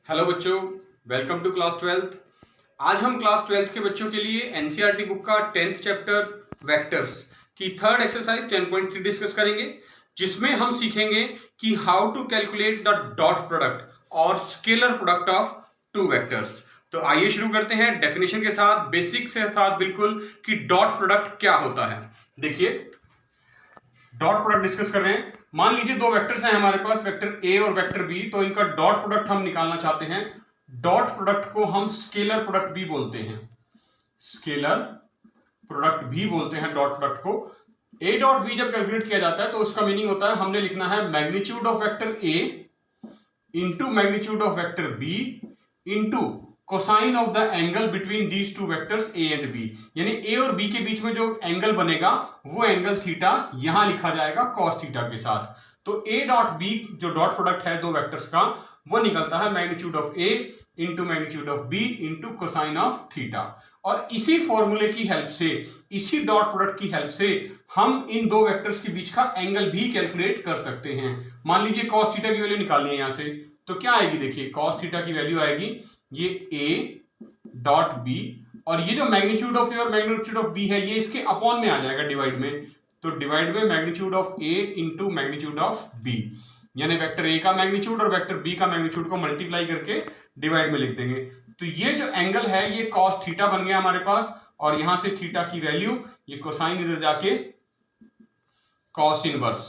Hello बच्चों, welcome to class 12th। आज हम क्लास 12th के बच्चों के लिए एनसीईआरटी बुक का 10th चैप्टर वेक्टर्स की थर्ड एक्सरसाइज 10.3 डिस्कस करेंगे, जिसमें हम सीखेंगे कि how to calculate the dot product और scalar product of two vectors. तो आइए शुरू करते हैं डेफिनेशन के साथ, बेसिक से साथ बिल्कुल, कि डॉट प्रोडक्ट क्या होता है। देखिए, डॉट प्रोडक्ट डिस्कस कर रहे हैं। मान लीजिए दो वेक्टर्स हैं हमारे पास, वेक्टर ए और वेक्टर बी, तो इनका डॉट प्रोडक्ट हम निकालना चाहते हैं। डॉट प्रोडक्ट को हम स्केलर प्रोडक्ट भी बोलते हैं, स्केलर प्रोडक्ट भी बोलते हैं डॉट प्रोडक्ट को। ए डॉट बी जब कैलकुलेट किया जाता है तो उसका मीनिंग होता है, हमने लिखना है magnitude of vector A into magnitude of vector B into cosine of the angle between these two vectors A and B. यानी ए और बी के बीच में जो एंगल बनेगा वो एंगल थीटा यहां लिखा जाएगा कॉस थीटा के साथ। तो ए डॉट बी जो डॉट प्रोडक्ट है दो वेक्टर्स का, वो निकलता है magnitude of A into magnitude of B into cosine of theta. और इसी फॉर्मूले की हेल्प से, इसी डॉट प्रोडक्ट की हेल्प से हम इन दो वेक्टर्स के बीच का एंगल भी कैलकुलेट कर सकते हैं। मान लीजिए कॉस थीटा की वैल्यू निकालनी है यहां से, तो क्या आएगी? देखिए, कॉस थीटा की वैल्यू आएगी ये ए डॉट बी, और ये जो मैग्नीट्यूड ऑफ ए और मैग्नीट्यूड ऑफ बी है ये इसके अपॉन में आ जाएगा, डिवाइड में। तो डिवाइड में magnitude of A into magnitude of B, यानी वेक्टर ए का मैग्नीट्यूड और वेक्टर बी का मैग्नीट्यूड को मल्टीप्लाई करके डिवाइड में लिख देंगे। तो ये जो एंगल है ये कॉस थीटा बन गया हमारे पास, और यहां से थीटा की वैल्यू ये कोसाइन इधर जाके कॉस इनवर्स।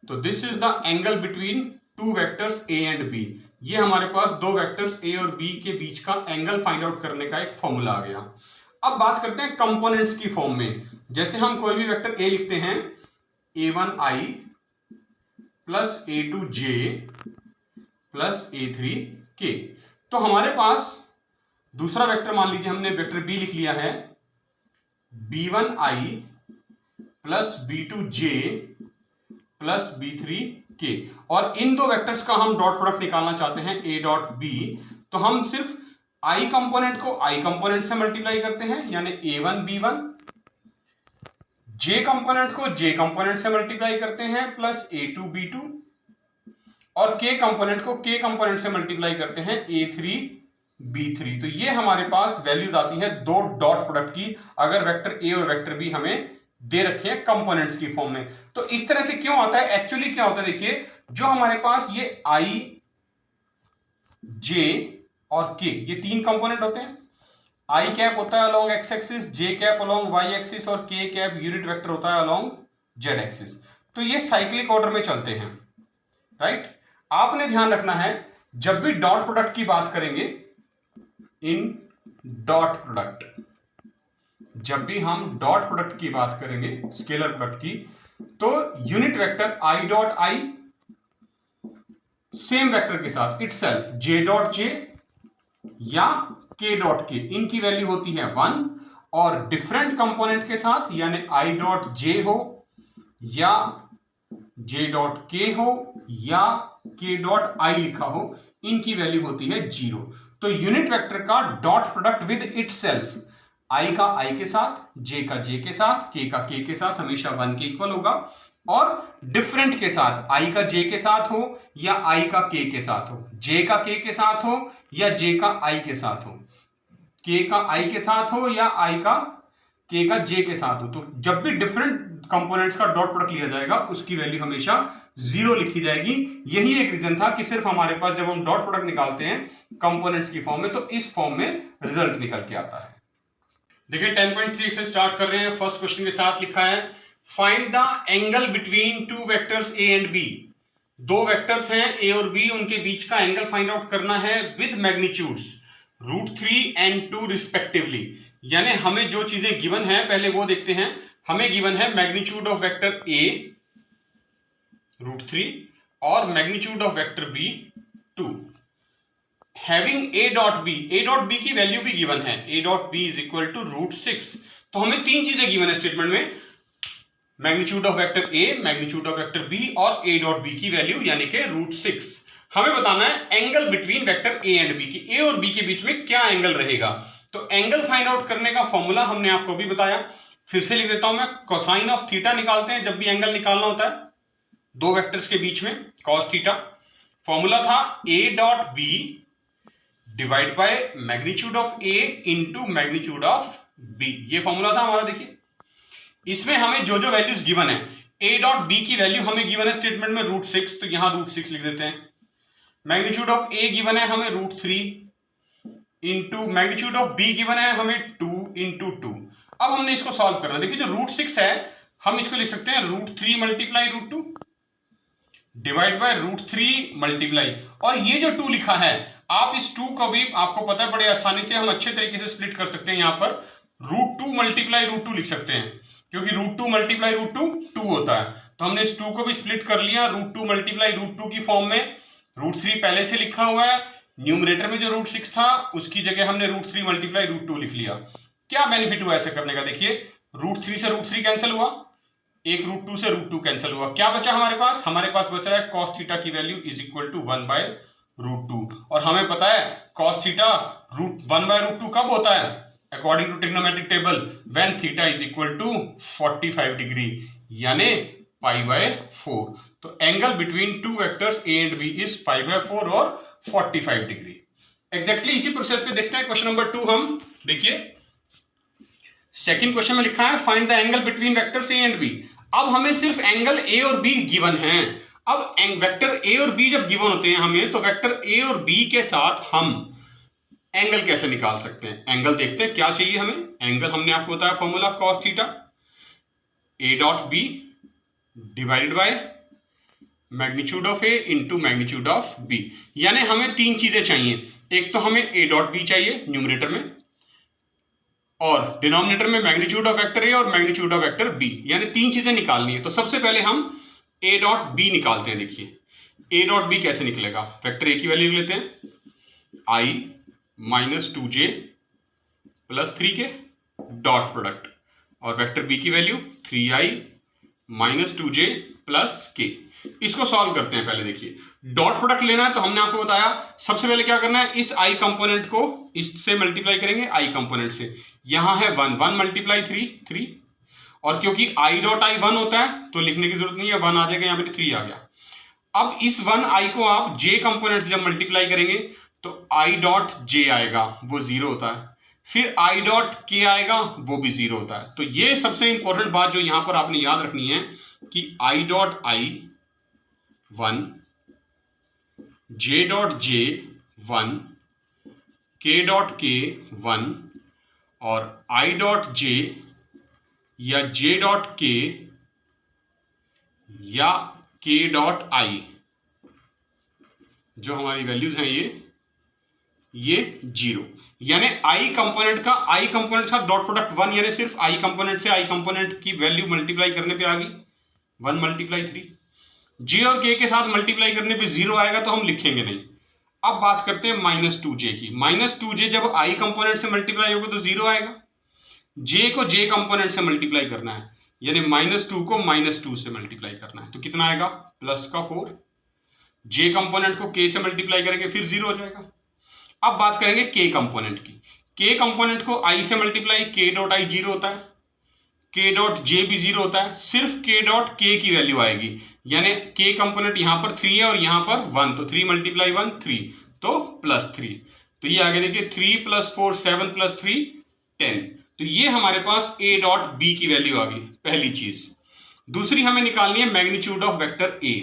तो this is the angle between two vectors A and B. ये हमारे पास दो वेक्टर्स ए और बी के बीच का एंगल फाइंड आउट करने का एक फॉर्मूला आ गया। अब बात करते हैं कंपोनेंट्स की फॉर्म में। जैसे हम कोई भी वेक्टर ए लिखते हैं, a1i plus a2j plus a3k, तो हमारे पास दूसरा वेक्टर, मान लीजिए हमने वेक्टर बी लिख लिया है, b1i plus b2j plus b3k, और इन दो वेक्टर्स का हम डॉट प्रोडक्ट निकालना चाहते हैं a डॉट b। तो हम सिर्फ i कंपोनेंट को i कंपोनेंट से मल्टीप्लाई करते हैं, यानी a1 b1, j कंपोनेंट को j कंपोनेंट से मल्टीप्लाई करते हैं प्लस a2 b2, और k कंपोनेंट को k कंपोनेंट से मल्टीप्लाई करते हैं a3 b3। तो ये हमारे पास वैल्यूज आती है दो डॉट प्रोडक्ट की, अगर वेक्टर a और वेक्टर b हमें दे रखे हैं कंपोनेंट्स की फॉर्म में। तो इस तरह से क्यों आता है? एक्चुअली क्या होता है, देखिए, जो हमारे पास ये i, j और k, ये तीन कंपोनेंट होते हैं। i कैप होता है along x axis, j cap along y axis, और k कैप यूनिट वेक्टर होता है अलोंग z एक्सिस। तो ये साइक्लिक ऑर्डर में चलते हैं, राइट। आपने ध्यान रखना है, जब भी डॉट प्रोडक्ट की बात करेंगे, इन डॉट प्रोडक्ट, जब भी हम डॉट प्रोडक्ट की बात करेंगे, स्केलर प्रोडक्ट की, तो unit vector i dot i same vector के साथ इटसेल्फ j डॉट j या k डॉट k, इनकी वैल्यू होती है 1, और डिफरेंट कंपोनेंट के साथ, यानी i डॉट j हो या j डॉट k हो या k डॉट i लिखा हो, इनकी वैल्यू होती है 0। तो यूनिट वेक्टर का dot product with itself, i का i के साथ, j का j के साथ, k का k के साथ हमेशा 1 के इक्वल होगा, और डिफरेंट के साथ, i का j के साथ हो या i का k के साथ हो, j का k के साथ हो या j का i के साथ हो, k का i के साथ हो या i का k का j के साथ हो। तो जब भी डिफरेंट कंपोनेंट्स का डॉट प्रोडक्ट लिया जाएगा उसकी वैल्यू हमेशा 0 लिखी जाएगी। यही एक रीजन था कि सिर्फ हमारे पास जब हम डॉट प्रोडक्ट निकालते हैं कंपोनेंट्स की फॉर्म में, तो इस फॉर्म में रिजल्ट निकल के आता है। देखिए, 10.3 से स्टार्ट कर रहे हैं। फर्स्ट क्वेश्चन के साथ लिखा है, find the angle between two vectors A and B. दो वेक्टर्स हैं ए और बी, उनके बीच का एंगल फाइंड आउट करना है विद मैग्नीट्यूड्स √3 एंड 2 रिस्पेक्टिवली। यानी हमें जो चीजें गिवन है पहले वो देखते हैं। हमें गिवन है मैग्नीट्यूड ऑफ वेक्टर ए √3 और magnitude of vector b 2। Having a dot b की वैल्यू भी गिवन है, a dot b is equal to √6। तो हमें तीन चीजें गिवन है स्टेटमेंट में, magnitude of vector a, magnitude of vector b और a डॉट b की वैल्यू यानी कि √6। हमें बताना है angle between vector a and b की, a और b के बीच में क्या एंगल रहेगा। तो एंगल फाइंड आउट करने का फॉर्मूला हमने आपको भी बताया, फिर से लिख देता हूं मैं। कोसाइन ऑफ थीटा निकालते हैं जब भी एंगल निकालना होता है दो वेक्टर्स के बीच में, कॉस थीटा। फॉर्मूला था a dot b divide by magnitude of A into magnitude of B. ये फॉर्मूला था हमारा। देखिए इसमें हमें जो जो वैल्यूज गिवन है, ए डॉट बी की वैल्यू हमें गिवन है स्टेटमेंट में √6, तो यहां √6 लिख देते हैं। मैग्नीट्यूड ऑफ ए गिवन है हमें √3 into magnitude of be given है हमें 2 इंटू 2। अब हमने इसको सॉल्व करना है। देखिए जो √6 है हम इसको लिख सकते हैं √3 मल्टीप्लाई √2 डिवाइड बाय √3 मल्टीप्लाई, और ये जो 2 लिखा है आप इस 2 को भी, आपको पता है बड़े आसानी से हम अच्छे तरीके से स्प्लिट कर सकते हैं। यहां पर √2 मल्टीप्लाई √2 लिख सकते हैं, क्योंकि √2 मल्टीप्लाई √2 2 होता है। तो हमने इस 2 को भी स्प्लिट कर लिया √2 मल्टीप्लाई √2 की फॉर्म में। √3 पहले से लिखा हुआ है, न्यूमरेटर में जो √6 था उसकी जगह हमने √3 मल्टीप्लाई √2 लिख लिया। क्या बेनिफिट हुआ ऐसे करने का? देखिए √3 से √3 कैंसिल हुआ, एक √2 से √2 कैंसिल हुआ, क्या बचा हमारे पास? हमारे पास बच रहा है cos थीटा की वैल्यू इज इक्वल टू 1/√2। और हमें पता है cos थीटा 1/√2 कब होता है? According to trigonometric table when theta is equal to 45 degree, यानी π/4। तो angle between two vectors A and b is π/4 और 45 डिग्री। एग्जैक्टली इसी प्रोसेस पे देखते हैं क्वेश्चन नंबर 2 हम। देखिए सेकंड क्वेश्चन में लिखा है find the angle between vectors A and b. अब हमें सिर्फ एंगल ए और बी गिवन है। अब वेक्टर ए और बी जब गिवन होते हैं हमें, तो वेक्टर ए और बी के साथ हम एंगल कैसे निकाल सकते हैं? एंगल देखते हैं क्या चाहिए हमें। एंगल हमने आपको बताया formula cos theta a dot b divided by magnitude of A into magnitude of B. यानी हमें 3 चीजें चाहिए। एक तो हमें ए डॉट बी चाहिए न्यूमरेटर में, और डिनोमिनेटर में मैग्नीट्यूड ऑफ वेक्टर ए और मैग्नीट्यूड ऑफ वेक्टर बी, यानी 3 चीजें निकालनी है। तो सबसे पहले हम ए डॉट बी निकालते हैं। देखिए ए डॉट बी कैसे निकलेगा? वेक्टर ए की वैल्यू लेते हैं i - 2j + 3k dot product, और वेक्टर बी की वैल्यू 3i - 2j + k। इसको सॉल्व करते हैं। पहले देखिए डॉट प्रोडक्ट लेना है, तो हमने आपको बताया सबसे पहले क्या करना है, इस i कंपोनेंट को इससे मल्टीप्लाई करेंगे i कंपोनेंट से। यहां है 1 मल्टीप्लाई 3, और क्योंकि i डॉट i 1 होता है तो लिखने की जरूरत नहीं है, 1 आ जाएगा, यहां पे 3 आ गया। अब इस 1i को आप j कंपोनेंट से जब मल्टीप्लाई करेंगे तो i डॉट j आएगा, वो 0 होता है। फिर i डॉट k आएगा, वो भी 0 होता है। तो ये सबसे इंपॉर्टेंट बात जो यहां पर आपने याद रखनी है कि i dot i 1, j dot j 1, k dot k 1, और i डॉट j या j डॉट k या k डॉट i, जो हमारी वैल्यूज हैं ये 0। यानी i कंपोनेंट का डॉट प्रोडक्ट 1, यानी सिर्फ i कंपोनेंट से i कंपोनेंट की वैल्यू मल्टीप्लाई करने पे आ गई 1 मल्टीप्लाई 3। j और k के साथ मल्टीप्लाई करने पे 0 आएगा, तो हम लिखेंगे नहीं। अब बात करते हैं -2j की। -2j जब i कंपोनेंट से मल्टीप्लाई होगा तो 0 आएगा। j को j कंपोनेंट से मल्टीप्लाई करना है, यानी -2 को -2 से मल्टीप्लाई करना है, तो कितना आएगा? +4। j कंपोनेंट को k से मल्टीप्लाई करेंगे फिर 0 हो जाएगा। अब बात करेंगे k कंपोनेंट की। k कंपोनेंट को i से मल्टीप्लाई, k डॉट i 0 होता है, k डॉट j भी 0 होता है, सिर्फ k डॉट k की वैल्यू आएगी। यानी k कंपोनेंट यहां पर 3 है और यहां पर 1, तो 3 × 1 3, तो +3। तो ये आगे देखिए 3 + 4 7 + 3 10। तो ये हमारे पास a डॉट b की वैल्यू आ गई, पहली चीज। दूसरी हमें निकालनी है magnitude of vector a।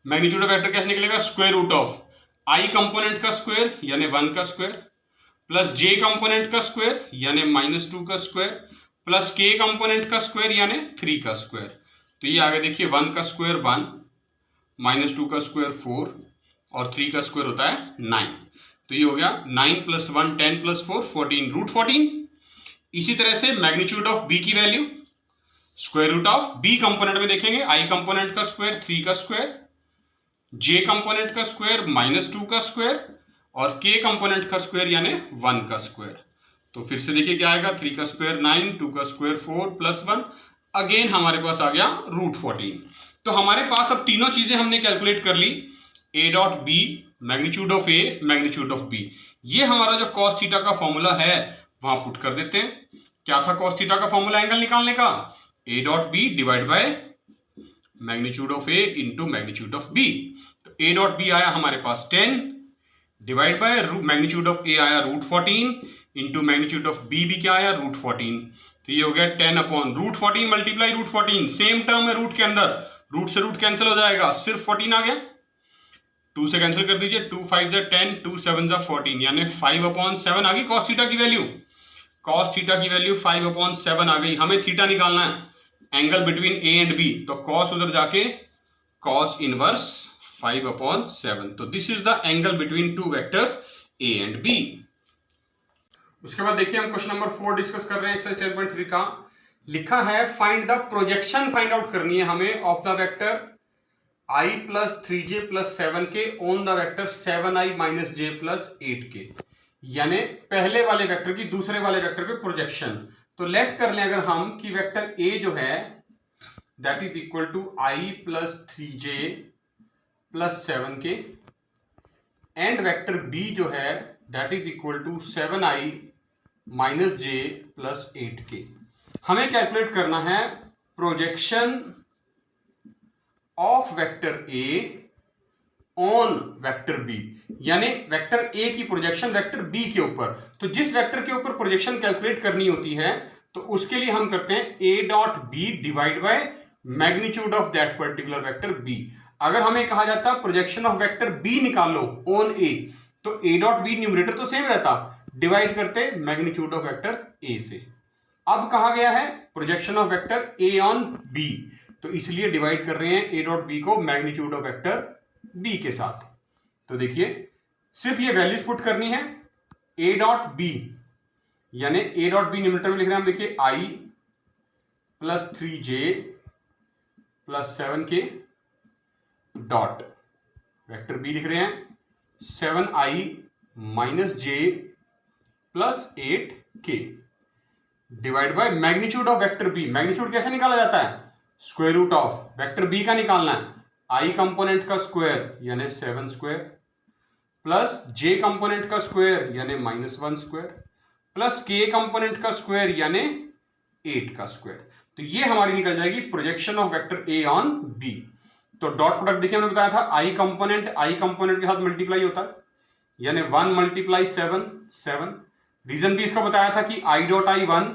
Magnitude of vector कैसे निकलेगा? Square root of i component का स्क्वायर यानी 1 का स्क्वायर, प्लस j कंपोनेंट का स्क्वायर यानी -2 का स्क्वायर, प्लस k कंपोनेंट का स्क्वायर यानी 3 का स्क्वायर। तो ये आगे देखिए 1 का स्क्वायर 1, -2 का स्क्वायर 4, और 3 का स्क्वायर होता है 9। तो ये हो गया 9 + 1 10 + 4 14, √14। इसी तरह से मैग्नीट्यूड ऑफ b की value square root of b component में देखेंगे, i कंपोनेंट का स्क्वायर 3 का स्क्वायर, j कंपोनेंट का स्क्वायर -2 का स्क्वायर, और k कंपोनेंट का स्क्वायर यानी 1 का स्क्वायर। तो फिर से देखिए क्या आएगा, 3 का स्क्वायर 9, 2 का स्क्वायर 4 + 1, अगेन हमारे पास आ गया √14। तो हमारे पास अब तीनों चीजें हमने कैलकुलेट कर ली, a dot b, magnitude of a, magnitude of b। ये हमारा जो cos थीटा का फॉर्मूला है वहां पुट कर देते हैं। क्या था cos थीटा का फॉर्मूला एंगल निकालने का? a dot b divide by magnitude of a into magnitude of b। तो a डॉट b आया हमारे पास 10, डिवाइड बाय मैग्नीट्यूड ऑफ ए आया √14 इंटू मैग्नीट्यूड ऑफ बी भी क्या आया √14, तो ये हो गया 10 अपॉन √14 मल्टीप्लाई √14, सेम टर्म है रूट के अंदर, रूट से रूट कैंसिल हो जाएगा, सिर्फ 14 आ गया, 2 से कैंसिल कर दीजिए, 2 5 जा 10, 2 7 जा 14, यानी 5/7 आ गई कॉस थीटा की वैल्यू। कॉस थीटा की वैल्यू 5/7 आ गई। हमें थीटा निकालना है, angle between a and b, तो कॉस उधर जाके कॉस इनवर्स 5/7, तो this is the angle between two vectors A and b. उसके बाद देखिए हम क्वेश्चन नंबर 4 डिस्कस कर रहे हैं एक्सरसाइज 10.3 का। लिखा है find the projection, find out करनी है हमें of the vector i + 3j + 7k on the vector 7i - j + 8k, यानी पहले वाले वेक्टर की दूसरे वाले वेक्टर पे प्रोजेक्शन। तो लेट कर लें अगर हम कि वेक्टर a जो है that is equal to i + 3j + 7k and vector b जो है that is equal to 7i - j + 8k। हमें कैलकुलेट करना है projection of vector a on vector b, यानी वेक्टर a की प्रोजेक्शन वेक्टर b के ऊपर। तो जिस वेक्टर के ऊपर प्रोजेक्शन कैलकुलेट करनी होती है तो उसके लिए हम करते हैं a.b divide by magnitude of that particular vector b। अगर हमें कहा जाता प्रोजेक्शन ऑफ वेक्टर b निकालो ऑन a, तो a.b न्यूमरेटर तो सेम रहता, डिवाइड करते मैग्नीट्यूड ऑफ वेक्टर a से। अब कहा गया है projection of vector a on b, तो इसलिए डिवाइड कर रहे हैं a.b को मैग्नीट्यूड ऑफ वेक्टर b के साथ। तो देखिए सिर्फ ये वैल्यूज पुट करनी है, a.b यानी a.b न्यूमरेटर में लिख रहे हैं हम, देखिए i + 3j + 7k dot vector b लिख रहे हैं 7i - j + 8k divide by magnitude of vector b। Magnitude कैसे निकाला जाता है, square root of vector b का निकालना है, i कंपोनेंट का स्क्वायर यानी 7 स्क्वायर प्लस j कंपोनेंट का स्क्वायर यानी -1 स्क्वायर प्लस k कंपोनेंट का स्क्वायर यानी 8 का स्क्वायर। तो ये हमारी निकल जाएगी projection of vector a on b। तो डॉट प्रोडक्ट देखिए हमने बताया था i कंपोनेंट के साथ मल्टीप्लाई होता है, यानी 1 × 7 रीजन भी इसका बताया था कि i.i 1,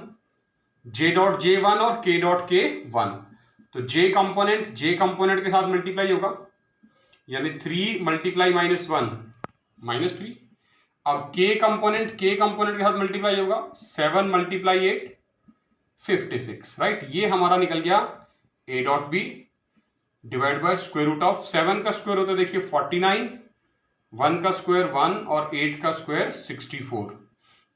j.j 1 और k.k 1, तो j कंपोनेंट के साथ मल्टीप्लाई होगा, यानी 3 × -1 -3। अब k कंपोनेंट के साथ मल्टीप्लाई होगा, 7 × 8 56, राइट। ये हमारा निकल गया a.b divide by square root of 7 का स्क्वायर होता है देखिए 49, 1 का स्क्वायर 1 और 8 का स्क्वायर 64,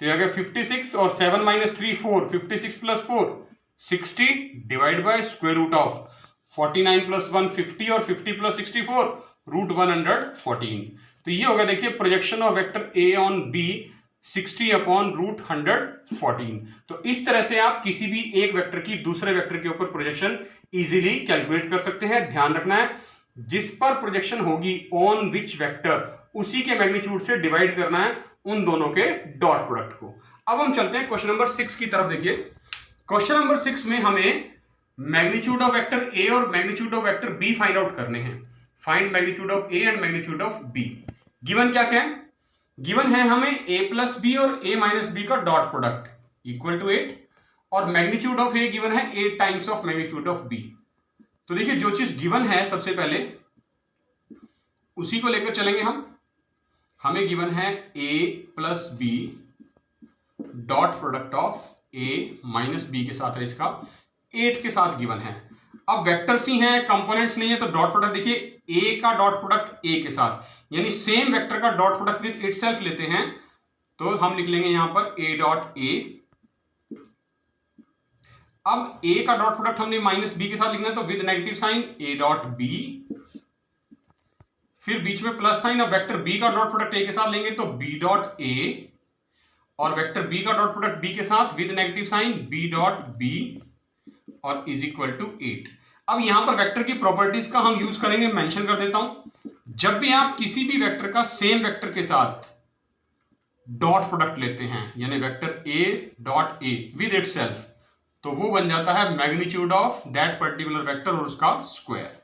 तो यह गया 56 और 7 - 3 4, 56 + 4 60 divide by square root of 49 + 1 50 और 50 + 64 √114। तो ये होगा देखिए projection of vector a on b 60/√114। तो इस तरह से आप किसी भी एक वेक्टर की दूसरे वेक्टर के ऊपर प्रोजेक्शन इजीली कैलकुलेट कर सकते हैं। ध्यान रखना है जिस पर प्रोजेक्शन होगी ऑन विच वेक्टर उसी के मैग्नीट्यूड से डिवाइड करना है उन दोनों के डॉट प्रोडक्ट को। अब हम चलते हैं क्वेश्चन नंबर 6 की तरफ। देखिए क्वेश्चन नंबर 6 में हमें मैग्नीट्यूड ऑफ वेक्टर a और magnitude of vector b find out करने हैं। Find magnitude of a and magnitude of b। Given क्या क्या है, गिवन है हमें a + b और a - b का डॉट प्रोडक्ट इक्वल टू 8 और मैग्नीट्यूड ऑफ a गिवन है 8 times of magnitude of b। तो देखिए जो चीज गिवन है सबसे पहले उसी को लेकर चलेंगे हम। हमें गिवन है a + b dot product of a - b के साथ है, इसका 8 के साथ गिवन है। अब वेक्टर सी हैं, कंपोनेंट्स नहीं है, तो डॉट प्रोडक्ट देखिए a का डॉट प्रोडक्ट a के साथ, यानी सेम वेक्टर का डॉट प्रोडक्ट विद इटसेल्फ लेते हैं, तो हम लिख लेंगे यहां पर a.a। अब a का डॉट प्रोडक्ट हमने -b के साथ लिखना है, तो विद नेगेटिव साइन a.b, फिर बीच में प्लस साइन। अब वेक्टर b का डॉट प्रोडक्ट a के साथ लेंगे तो b.a और वेक्टर b का डॉट प्रोडक्ट b के साथ विद नेगेटिव साइन b.b और इज इक्वल टू 8। अब यहां पर वेक्टर की प्रॉपर्टीज का हम यूज करेंगे, मेंशन कर देता हूं। जब भी आप किसी भी वेक्टर का सेम वेक्टर के साथ डॉट प्रोडक्ट लेते हैं, यानी वेक्टर a.a विद इटसेल्फ, तो वो बन जाता है magnitude of that particular vector और उसका स्क्वायर।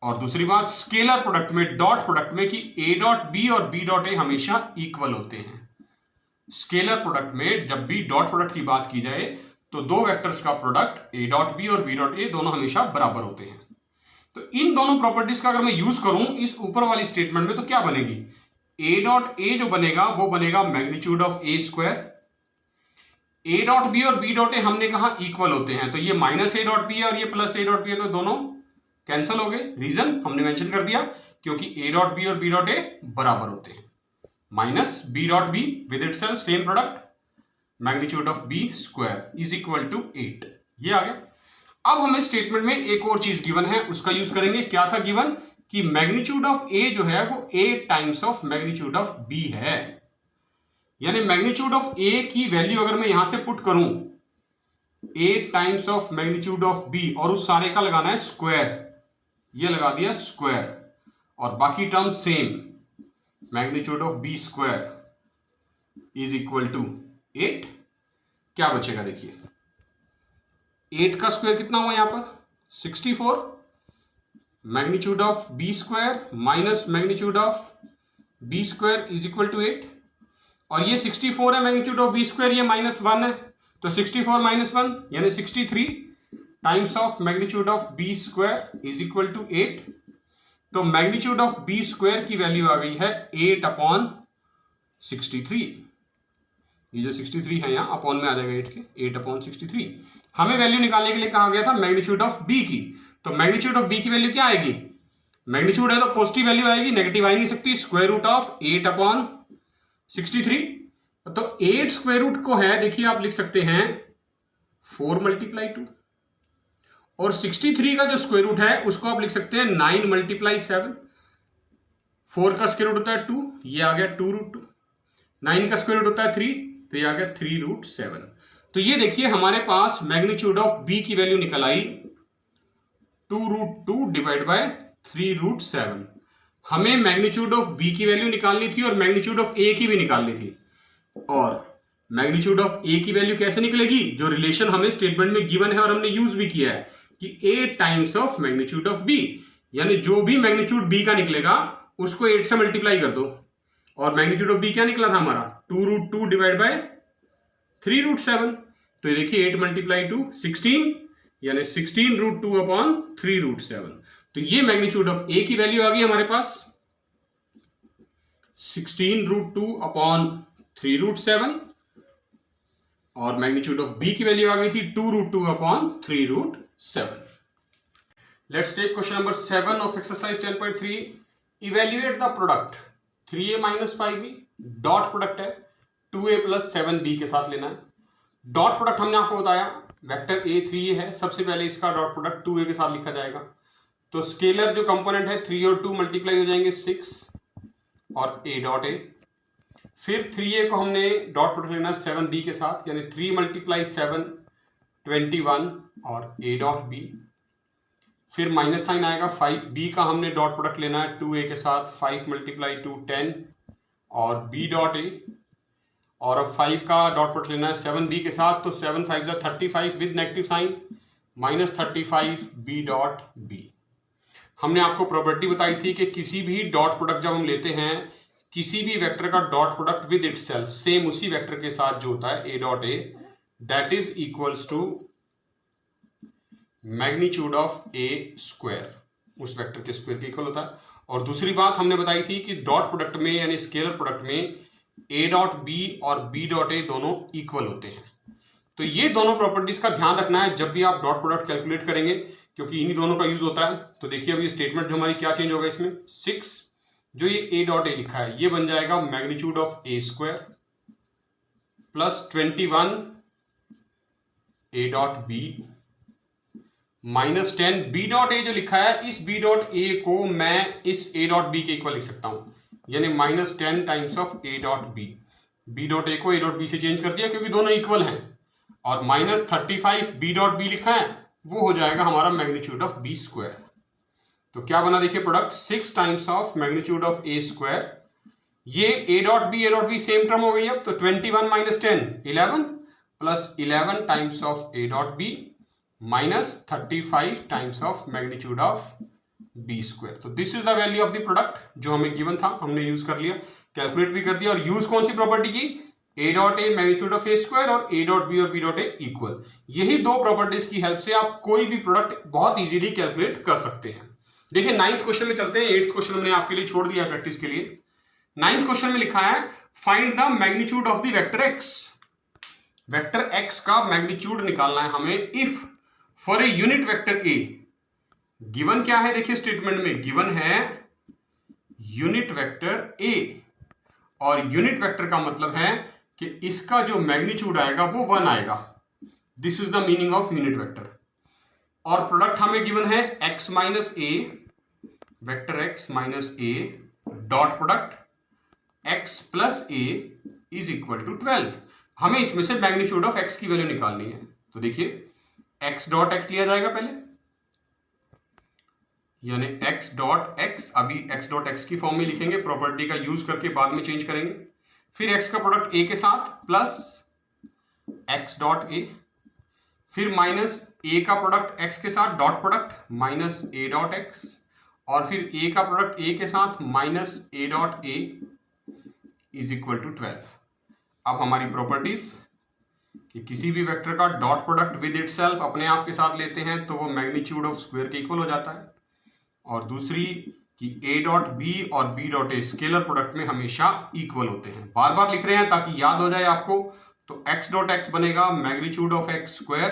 और दूसरी बात स्केलर प्रोडक्ट में, डॉट प्रोडक्ट में, कि ए डॉट बी और बी डॉट ए हमेशा इक्वल होते हैं। स्केलर प्रोडक्ट में जब भी डॉट प्रोडक्ट की बात की जाए तो दो वेक्टर्स का प्रोडक्ट ए डॉट बी और बी डॉट ए दोनों हमेशा बराबर होते हैं। तो इन दोनों प्रॉपर्टीज का अगर मैं यूज करूं इस ऊपर वाली स्टेटमेंट में तो क्या बनेगी, ए डॉट ए जो बनेगा वो बनेगा magnitude of a square. A dot b और बी डॉट ए हमने कहा इक्वल होते हैं, तो ये माइनस ए डॉट बी है और ये प्लस ए डॉट बी है, तो दोनों कैंसिल हो गए। रीजन हमने मेंशन कर दिया, क्योंकि ए डॉट बी और बी डॉट ए बराबर होते हैं। Minus b dot b with itself same product, magnitude of B square is equal to 8। ये आ गया। अब हमें स्टेटमेंट में एक और चीज गिवन है, उसका यूज करेंगे। क्या था गिवन, कि मैग्नीट्यूड ऑफ ए जो है वो a times of magnitude of b है। यानी मैग्नीट्यूड ऑफ ए की वैल्यू अगर मैं यहां से पुट करूं a times of magnitude of b, और उस सारे का लगाना है स्क्वायर, ये लगा दिया स्क्वायर, और बाकी term same, magnitude of B square is equal to 8। क्या बचेगा देखिए, 8 का स्क्वायर कितना हुआ यहां पर 64, magnitude of B square minus magnitude of B square is equal to 8, और ये 64 है मैग्नीट्यूड ऑफ बी स्क्वायर, ये -1 है, तो 64 - 1 यानी 63 times of magnitude of B square is equal to 8। तो मैग्नीट्यूड ऑफ बी स्क्वायर की वैल्यू आ गई है 8/63। ये जो 63 है यहां अपॉन में आ जाएगा 8 के, 8/63। हमें वैल्यू निकालने के लिए कहा गया था मैग्नीट्यूड ऑफ बी की, तो मैग्नीट्यूड ऑफ बी की वैल्यू क्या आएगी, मैग्नीट्यूड है तो पॉजिटिव वैल्यू आएगी, नेगेटिव आ नहीं सकती, स्क्वायर रूट ऑफ 8/63। तो 8 स्क्वायर रूट को है देखिए आप लिख सकते हैं 4 × 2, और 63 का जो स्क्वायर रूट है उसको आप लिख सकते हैं 9 × 7। 4 का स्क्वायर रूट होता है 2, ये आ गया 2√2। 9 का स्क्वायर रूट होता है 3, तो ये आ गया 3√7। तो ये देखिए हमारे पास मैग्नीट्यूड ऑफ बी की वैल्यू निकल आई 2√2 डिवाइड बाय 3√7। हमें मैग्नीट्यूड ऑफ बी की वैल्यू निकालनी थी और मैग्नीट्यूड ऑफ ए की भी निकालनी थी। और मैग्नीट्यूड ऑफ ए की वैल्यू कैसे निकलेगी, जो रिलेशन हमें स्टेटमेंट में गिवन है और हमने यूज भी किया है कि a times of magnitude of B, यानी जो भी मैग्नीट्यूड बी का निकलेगा उसको 8 से मल्टीप्लाई कर दो, और मैग्नीट्यूड ऑफ बी क्या निकला था हमारा 2√2 डिवाइड बाय 3√7। तो ये देखिए 8 × 2 16, यानी 16√2/3√7। तो ये मैग्नीट्यूड ऑफ ए की वैल्यू आ गई हमारे पास 16√2/3√7, और मैग्नीट्यूड ऑफ बी की वैल्यू आ गई थी 2√2/3√7। Let's take question number 7 of exercise 10.3। Evaluate the product 3a - 5b, dot product है 2a + 7b के साथ लेना है। डॉट प्रोडक्ट हमने आपको बताया वेक्टर a 3a है, सबसे पहले इसका डॉट प्रोडक्ट 2a के साथ लिखा जाएगा। तो स्केलर जो कंपोनेंट है 3 और 2 मल्टीप्लाई हो जाएंगे 6 और a डॉट a। फिर 3a को हमने डॉट प्रोडक्ट लेना है 7b के साथ, यानी 3 × 7 21 और a डॉट b। फिर माइनस साइन आएगा, 5b का हमने डॉट प्रोडक्ट लेना है 2a के साथ, 5 × 2 10 और b डॉट a। और अब 5 का डॉट प्रोडक्ट लेना है 7b के साथ, तो 7 5 35 with negative sign -35 b dot b। हमने आपको प्रॉपर्टी बताई थी कि किसी भी डॉट प्रोडक्ट जब हम लेते हैं, किसी भी वेक्टर का dot product with itself same उसी वेक्टर के साथ जो होता है a dot a, that is equals to magnitude of a square, उस वेक्टर के स्क्वायर के इक्वल होता है। और दूसरी बात हमने बताई थी कि डॉट प्रोडक्ट में यानी स्केलर प्रोडक्ट में a डॉट b और b डॉट a दोनों इक्वल होते हैं। तो ये दोनों प्रॉपर्टीज का ध्यान रखना है जब भी आप डॉट प्रोडक्ट कैलकुलेट करेंगे, क्योंकि इन्हीं दोनों का यूज होता है। तो देखिए अब ये स्टेटमेंट जो हमारी क्या चेंज होगा इसमें, 6 जो ये a डॉट a लिखा है ये बन जाएगा magnitude of a square plus 21 a dot b minus 10 b dot a जो लिखा है, इस b डॉट a को मैं इस a डॉट b के इक्वल लिख सकता हूं, यानी -10 times of a dot b। b dot a को a डॉट b से चेंज कर दिया क्योंकि दोनों इक्वल हैं, और -35 b डॉट b लिखा है वो हो जाएगा हमारा मैग्नीट्यूड ऑफ b स्क्वायर। तो क्या बना देखिए product 6 times of magnitude of a square. ये a dot b same term हो गई अब, तो 21 - 10 11 plus 11 times of a dot b minus 35 times of magnitude of B square. तो this is the value of the product जो हमें given था, हमने यूज कर लिया, कैलकुलेट भी कर दिया। और यूज कौन सी प्रॉपर्टी की? ए dot A magnitude of a square और ए डॉट बी और बी डॉट ए इक्वल। यही दो प्रॉपर्टीज की हेल्प से आप कोई भी प्रोडक्ट बहुत इजीली कैलकुलेट कर सकते हैं। देखिए 9th क्वेश्चन में चलते हैं। 8th क्वेश्चन हमने आपके लिए छोड़ दिया है प्रैक्टिस के लिए। 9th क्वेश्चन में लिखा है find the magnitude of the vector x. Vector x का मैग्नीट्यूड निकालना है हमें if for a unit vector A. Given क्या है? देखिए स्टेटमेंट में गिवन है यूनिट वेक्टर ए, और यूनिट वेक्टर का मतलब है कि इसका जो मैग्नीट्यूड आएगा वो 1 आएगा। This is the meaning of unit vector. और प्रोडक्ट हमें गिवन है x minus a, vector x minus a dot product x plus a is equal to 12। हमें इसमें से मैग्नीट्यूड ऑफ x की वैल्यू निकालनी है। तो देखिए x डॉट x लिया जाएगा पहले, यानी x डॉट x, अभी x डॉट x की फॉर्म में लिखेंगे, प्रॉपर्टी का यूज करके बाद में चेंज करेंगे। फिर x का प्रोडक्ट a के साथ प्लस x डॉट a, फिर माइनस a का प्रोडक्ट x के साथ dot product minus a dot x, और फिर a का प्रोडक्ट a के साथ minus a dot a is equal to 12। अब हमारी प्रॉपर्टीज कि किसी भी वेक्टर का डॉट प्रोडक्ट विद इटसेल्फ अपने आप के साथ लेते हैं तो वो मैग्नीट्यूड ऑफ स्क्वायर के इक्वल हो जाता है, और दूसरी कि a डॉट b और b dot a scalar product में हमेशा इक्वल होते हैं। बार बार लिख रहे हैं ताकि याद हो जाए आपको। तो x डॉट x बनेगा मैग्नीट्यूड ऑफ x स्क्वायर,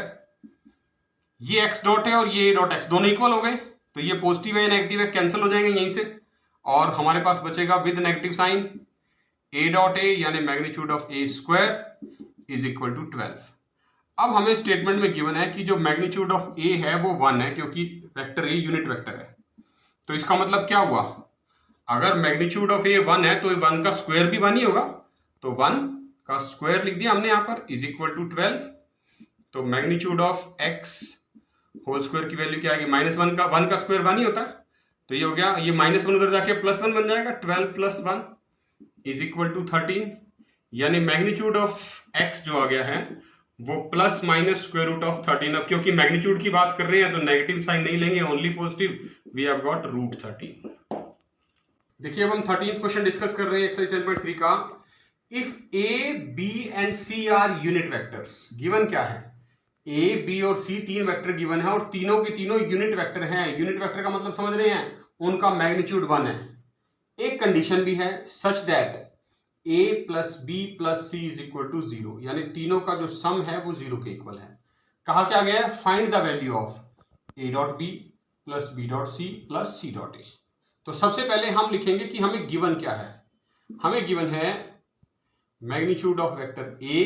ये x डॉट है और ये a डॉट x दोनों इक्वल हो गए, तो ये पॉजिटिव है नेगेटिव है कैंसिल हो जाएंगे यहीं से, और हमारे पास बचेगा with negative sign a dot a यानी magnitude of a square is equal to 12। अब हमें स्टेटमेंट में गिवन है कि जो मैग्नीट्यूड ऑफ a है वो 1 है, क्योंकि वेक्टर a यूनिट वेक्टर है। तो इसका मतलब क्या हुआ? अगर मैग्नीट्यूड ऑफ a 1 है तो 1 का स्क्वायर भी 1 ही होगा, तो 1 का स्क्वायर लिख दिया हमने यहां पर इज इक्वल टू 12। तो magnitude of x whole square की वैल्यू क्या आएगी? -1 का 1 का स्क्वायर 1 ही होता है, तो ये हो गया, ये -1 उधर जाके +1 बन जाएगा, 12 प्लस 1 इज इक्वल टू 13। यानी मैग्नीट्यूड ऑफ x जो आ गया है वो plus minus square root of 13। अब क्योंकि मैग्नीट्यूड की बात कर रहे हैं तो नेगेटिव साइन नहीं लेंगे, only positive, we have got root 13। देखिए अब हम 13th क्वेश्चन डिस्कस कर रहे हैं एक्सरसाइज 10.3 का। If a b and c are unit vectors, given क्या है? a b और c तीन वेक्टर गिवन है और तीनों के तीनों यूनिट वेक्टर हैं। यूनिट वेक्टर का मतलब समझ रहे हैं, उनका मैग्नीट्यूड 1 है। एक कंडीशन भी है such that a plus b plus c is equal to 0, यानी तीनों का जो सम है वो 0 के इक्वल है। कहा क्या गया है? Find the value of a dot b plus b dot c plus c dot a. तो सबसे पहले हम लिखेंगे कि हमें गिवन क्या है। हमें गिवन है magnitude of vector a,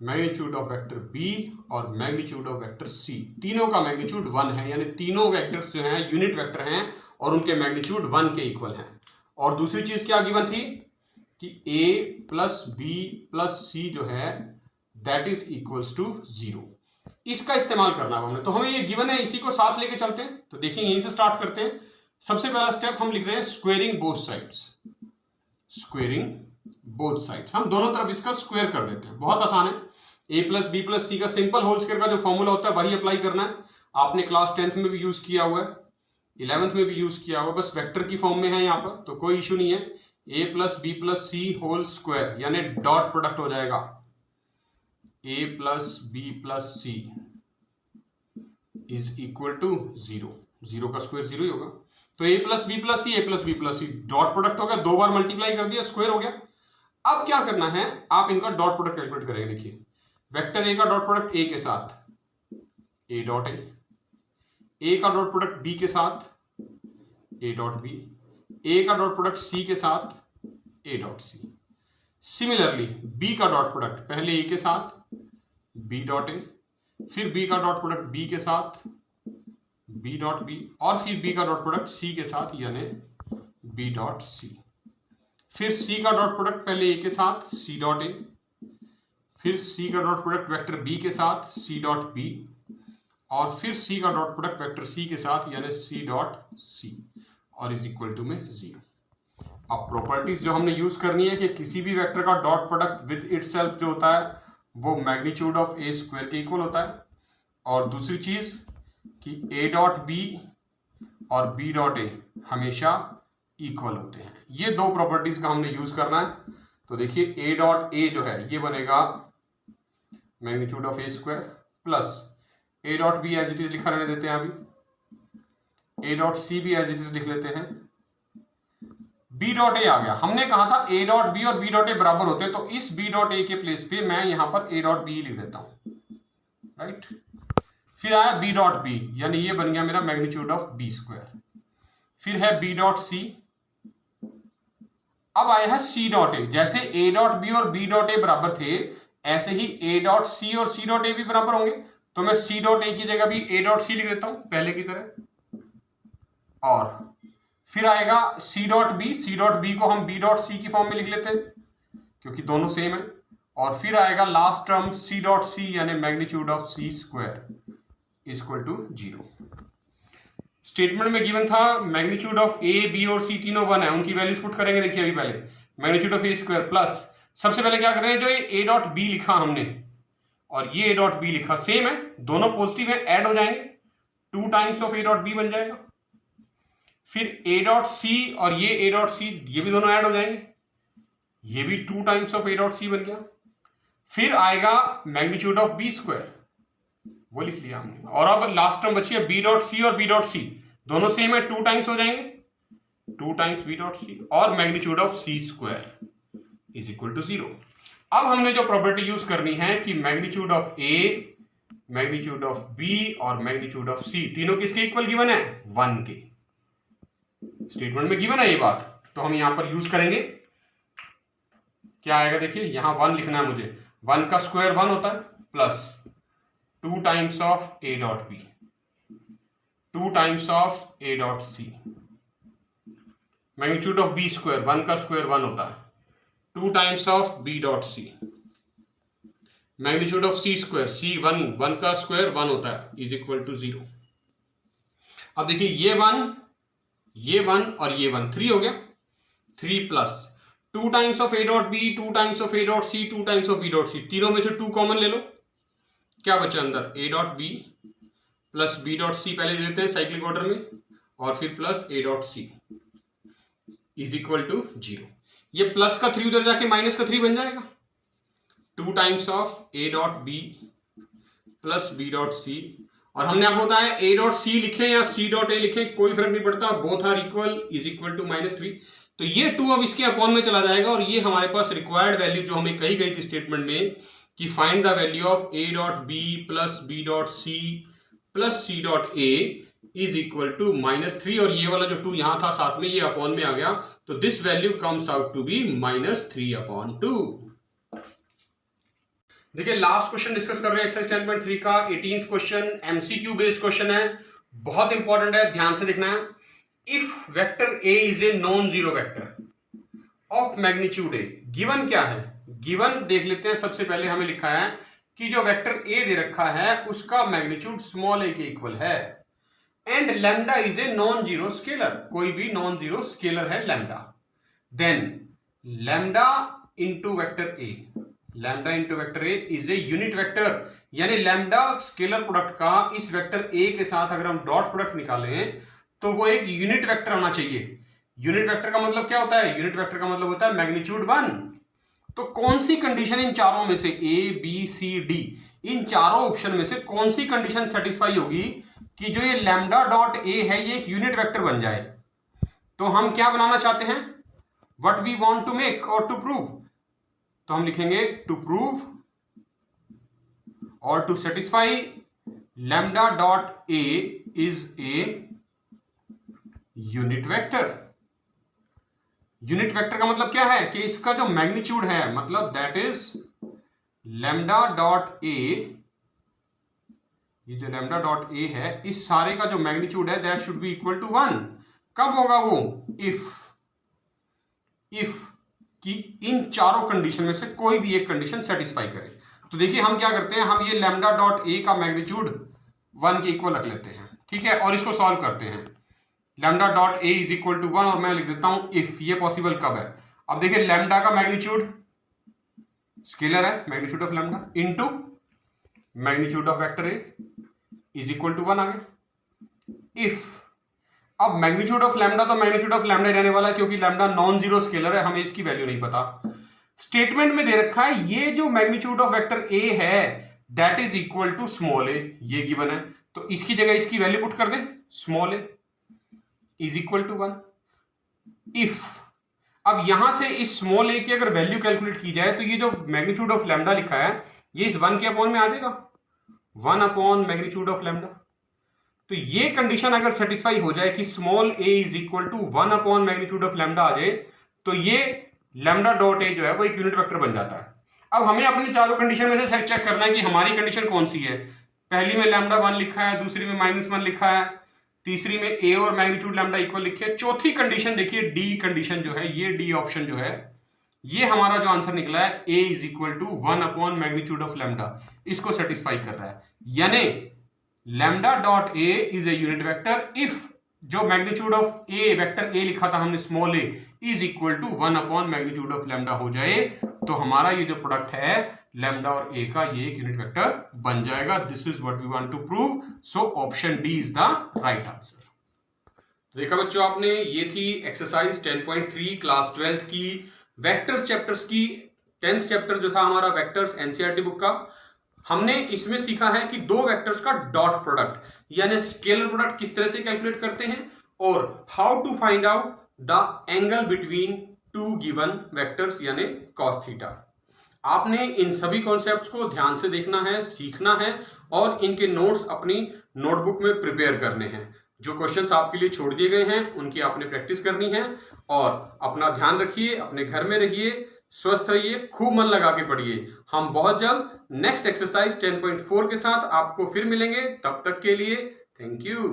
magnitude of vector b और मैग्नीट्यूड ऑफ वेक्टर c। तीनों का मैग्नीट्यूड 1 है, यानी तीनों वेक्टर्स जो हैं यूनिट वेक्टर हैं और उनके मैग्नीट्यूड 1 के इक्वल हैं। और दूसरी चीज क्या गिवन थी कि a प्लस बी प्लस सी जो है दैट इज इक्वल्स टू 0। इसका इस्तेमाल करना है हमने, तो हमें ये गिवन है, इसी को साथ लेके चलते हैं। तो देखिए यहीं से स्टार्ट करते हैं। सबसे पहला स्टेप हम लिख रहे हैं squaring both sides. Squaring both sides, हम दोनों तरफ इसका स्क्वायर कर देते हैं। बहुत आसान है। a प्लस बी प्लस सी का सिंपल होल स्क्वायर का जो फॉर्मूला होता है वही अप्लाई करना है। आपने क्लास 10th में भी यूज किया हुआ है, 11th में भी यूज किया हुआ, बस वेक्टर की फॉर्म में है यहाँ पर, तो कोई इश्यू नहीं है। a plus b plus c whole square यानी डॉट प्रोडक्ट हो जाएगा a plus b plus c is equal to 0। 0 का स्क्वायर 0 ही होगा, तो a plus b plus c, a plus b plus c dot product हो गया, 2 बार मल्टीप्लाई कर दिया, स्क्वायर हो गया। अब क्या करना है, आप इनका डॉट प्रोडक्ट कैलकुलेट करेंगे। देखिए वेक्टर a का डॉट प्रोडक्ट a के साथ a डॉट a का डॉट प्रोडक्ट b के साथ a डॉट b, a का डॉट प्रोडक्ट c के साथ a dot c। Similarly b का डॉट प्रोडक्ट पहले a के साथ b डॉट a, फिर b का डॉट प्रोडक्ट b के साथ b डॉट b, और फिर b का डॉट प्रोडक्ट c के साथ यानी b डॉट c। फिर c का डॉट प्रोडक्ट पहले a के साथ c डॉट a, फिर c का डॉट प्रोडक्ट वेक्टर b के साथ c डॉट b, और फिर c का डॉट प्रोडक्ट वेक्टर c के साथ यानी c डॉट c, और इज इक्वल टू में 0। अब प्रॉपर्टीज जो हमने यूज करनी है कि किसी भी वेक्टर का डॉट प्रोडक्ट विद इटसेल्फ जो होता है वो मैग्नीट्यूड ऑफ a स्क्वायर के इक्वल होता है, और दूसरी चीज कि a डॉट b और बी डॉट ए हमेशा इक्वल होते हैं। ये दो प्रॉपर्टीज का हमने यूज करना है। तो देखिए ए डॉट ए जो है ये बनेगा magnitude of a square plus a dot b as it is लिखा रहने देते हैं, अभी ए डॉट सी भी एज इट इज लिख लेते हैं। बी डॉट ए आ गया, हमने कहा था ए डॉट बी और बी डॉट ए बराबर होते हैं, तो इस बी डॉट ए के प्लेस पे मैं यहां पर ए डॉट बी लिख देता हूं, राइट। फिर आया बी डॉट बी, यानी ये बन गया मेरा मैग्नीट्यूड ऑफ बी स्क्वायर। फिर है बी डॉट सी, अब आया है सी डॉट ए। जैसे ए डॉट बी और बी डॉट ए बराबर थे, ऐसे ही ए डॉट सी और सी डॉट ए भी बराबर होंगे, तो मैं सी डॉट ए की जगह भी ए डॉट सी लिख देता हूं पहले की तरह। और फिर आएगा c dot b, c dot b को हम बी डॉट सी की फॉर्म में लिख लेते हैं क्योंकि दोनों सेम है। और फिर आएगा last term C dot C, यानी magnitude of C square equal to 0। Statement में गिवन था मैग्नीट्यूड ऑफ ए बी और सी तीनों 1 है, उनकी वैल्यूज पुट करेंगे। देखिए अभी पहले magnitude of a square plus, सबसे पहले क्या कर रहे हैं, जो ए डॉट बी लिखा हमने और ये ए डॉट बी लिखा सेम है, दोनों पॉजिटिव है, ऐड हो जाएंगे, 2 times of A dot b बन जाएगा। फिर ए डॉट सी और ये ए डॉट सी, ये भी दोनों ऐड हो जाएंगे, ये भी 2 times of A dot c बन गया। फिर आएगा मैग्नीट्यूड ऑफ बी स्क्वायर, वो लिख लिया हमने। और अब लास्ट टर्म बची है बी डॉट सी और बी डॉट सी, दोनों सेम है, 2 टाइम्स हो जाएंगे, 2 टाइम्स बी डॉट सी, और magnitude of C square is equal to 0। अब हमने जो प्रॉपर्टी यूज करनी है कि magnitude of a, magnitude of b और मैग्नीट्यूड ऑफ सी तीनों किसके इक्वल गिवन है, 1 के। स्टेटमेंट में गिवन है ये बात, तो हम यहां पर यूज करेंगे। क्या आएगा, देखिए यहां 1 लिखना है मुझे, 1 का स्क्वायर 1 होता है, plus 2 times of A dot B, 2 times of A dot C, magnitude of B square 1 का स्क्वायर 1 होता है, 2 times of B dot C, magnitude of C square C 1 का स्क्वायर 1 होता है, इज इक्वल टू 0। अब देखिए ये 1 और ये 1, 3 हो गया, 3 plus 2 times of A dot B, 2 times of A dot c, 2 times of B dot c, तीनों में से 2 कॉमन ले लो, क्या बचा अंदर, a dot b plus b dot c पहले ले लेते हैं साइक्लिक ऑर्डर में, और फिर plus a dot c is equal to 0। ये प्लस का 3 उधर जाके माइनस का 3 बन जाएगा, 2 times of A dot b plus b dot c, और हमने आपको बताया ए डॉट सी लिखें या सी डॉट ए लिखें कोई फर्क नहीं पड़ता, both are equal, is equal to -3। तो ये 2 अब इसके अपॉन में चला जाएगा, और ये हमारे पास रिक्वायर्ड वैल्यू जो हमें कही गई थी स्टेटमेंट में कि find the value of A dot b plus b dot c plus c dot A is equal to -3, और ये वाला जो 2 यहां था साथ में ये अपॉन में आ गया, तो this value comes out to be -3/2। देखिए लास्ट क्वेश्चन डिस्कस कर रहे हैं एक्सरसाइज 10.3 का 18th question, MCQ based question है, बहुत इंपॉर्टेंट है, ध्यान से देखना है। If vector a is a non zero vector of magnitude A, given क्या है, गिवन देख लेते हैं। सबसे पहले हमें लिखा है कि जो वेक्टर ए दे रखा है उसका मैग्नीट्यूड स्मॉल ए के इक्वल है, and lambda is a non zero scalar, कोई भी नॉन जीरो स्केलर है lambda, then lambda into vector A, lambda into vector a is a unit vector, यानी लैम्डा स्केलर प्रोडक्ट का इस वेक्टर ए के साथ अगर हम डॉट प्रोडक्ट निकालें तो वो एक यूनिट वेक्टर होना चाहिए। यूनिट वेक्टर का मतलब क्या होता है, यूनिट वेक्टर का मतलब होता है मैग्नीट्यूड 1। तो कौन सी कंडीशन इन चारों में से ए बी सी डी, इन चारों ऑप्शन में से कौन सी कंडीशन सेटिस्फाई होगी कि जो ये लैम्डा डॉट ए है ये एक यूनिट वेक्टर बन जाए। तो हम क्या बनाना चाहते हैं, what we want to make और टू प्रूव, तो हम लिखेंगे टू प्रूव और to satisfy lambda dot A is a unit vector. Unit vector का मतलब क्या है कि इसका जो मैग्नीट्यूड है, मतलब दैट इज लैम्डा डॉट ए, ये जो लैम्डा डॉट ए है इस सारे का जो मैग्नीट्यूड है that should be equal to 1। कब होगा वो, इफ कि इन चारों कंडीशन में से कोई भी एक कंडीशन सेटिस्फाई करे। तो देखिए हम क्या करते हैं, हम ये लैम्डा डॉट ए का मैग्नीट्यूड 1 के इक्वल रख लेते हैं, ठीक है, और इसको सॉल्व करते हैं। Lambda dot A is equal to 1 और मैं लिख देता हूं इफ, ये पॉसिबल कब है। अब देखिए लैम्डा का मैग्नीट्यूड स्केलर है, magnitude of lambda into magnitude of vector a is equal to 1 आ गया। इफ, अब मैग्नीट्यूड ऑफ लैम्डा तो मैग्नीट्यूड ऑफ लैम्डा रहने वाला है क्योंकि लैम्डा नॉन जीरो स्केलर है, हमें इसकी वैल्यू नहीं पता। स्टेटमेंट में दे रखा है ये जो मैग्नीट्यूड ऑफ वेक्टर ए है that is equal to small A, ये गिवन है, तो इसकी जगह इसकी वैल्यू पुट कर दे, small A is equal to 1 if. अब यहां से इस स्मॉल ए की अगर वैल्यू कैलकुलेट की जाए तो ये जो मैग्नीट्यूड ऑफ लैम्डा लिखा है ये इस 1 के अपॉन में आ जाएगा, 1 अपॉन मैग्नीट्यूड ऑफ लैम्डा। तो ये कंडीशन अगर सेटिस्फाई हो जाए कि small A is equal to 1 upon magnitude of lambda आ जाए तो ये लैम्डा डॉट ए जो है वो एक यूनिट वेक्टर बन जाता है। अब हमें अपनी चारों कंडीशन में से चेक करना है कि हमारी कंडीशन कौन सी है। पहली में लैम्डा 1 लिखा है, दूसरी में -1 लिखा है, तीसरी में ए और मैग्नीट्यूड लैम्डा इक्वल लिखे हैं, चौथी कंडीशन देखिए डी कंडीशन जो है, ये डी ऑप्शन जो है, ये हमारा जो आंसर निकला है A is equal to 1 upon magnitude of lambda, इसको सेटिस्फाई कर रहा है। यानी lambda dot A is a unit vector if जो magnitude of a vector A लिखा था हमने small A is equal to 1 upon magnitude of lambda हो जाए तो हमारा ये जो प्रोडक्ट है लैम्डा और ए का ये एक यूनिट वेक्टर बन जाएगा। This is what we want to prove, so option D is the right answer. देखा बच्चों आपने, ये थी एक्सरसाइज 10.3 क्लास 12th की वेक्टर्स चैप्टर्स की 10th चैप्टर जो था हमारा वेक्टर्स एनसीईआरटी बुक का। हमने इसमें सीखा है कि दो वेक्टर्स का डॉट प्रोडक्ट यानी स्केलर प्रोडक्ट किस तरह से कैलकुलेट करते हैं और how to find out the angle between two given vectors यानी कॉस थीटा। आपने इन सभी कॉन्सेप्ट्स को ध्यान से देखना है, सीखना है और इनके नोट्स अपनी नोटबुक में प्रिपेयर करने हैं। जो क्वेश्चंस आपके लिए छोड़ दिए गए हैं उनकी आपने प्रैक्टिस करनी है और अपना ध्यान रखिए, अपने घर में रहिए, स्वस्थ रहिए, खूब मन लगा के पढ़िए। हम बहुत जल्द नेक्स्ट एक्सरसाइज 10.4 के साथ आपको फिर मिलेंगे, तब तक के लिए थैंक यू।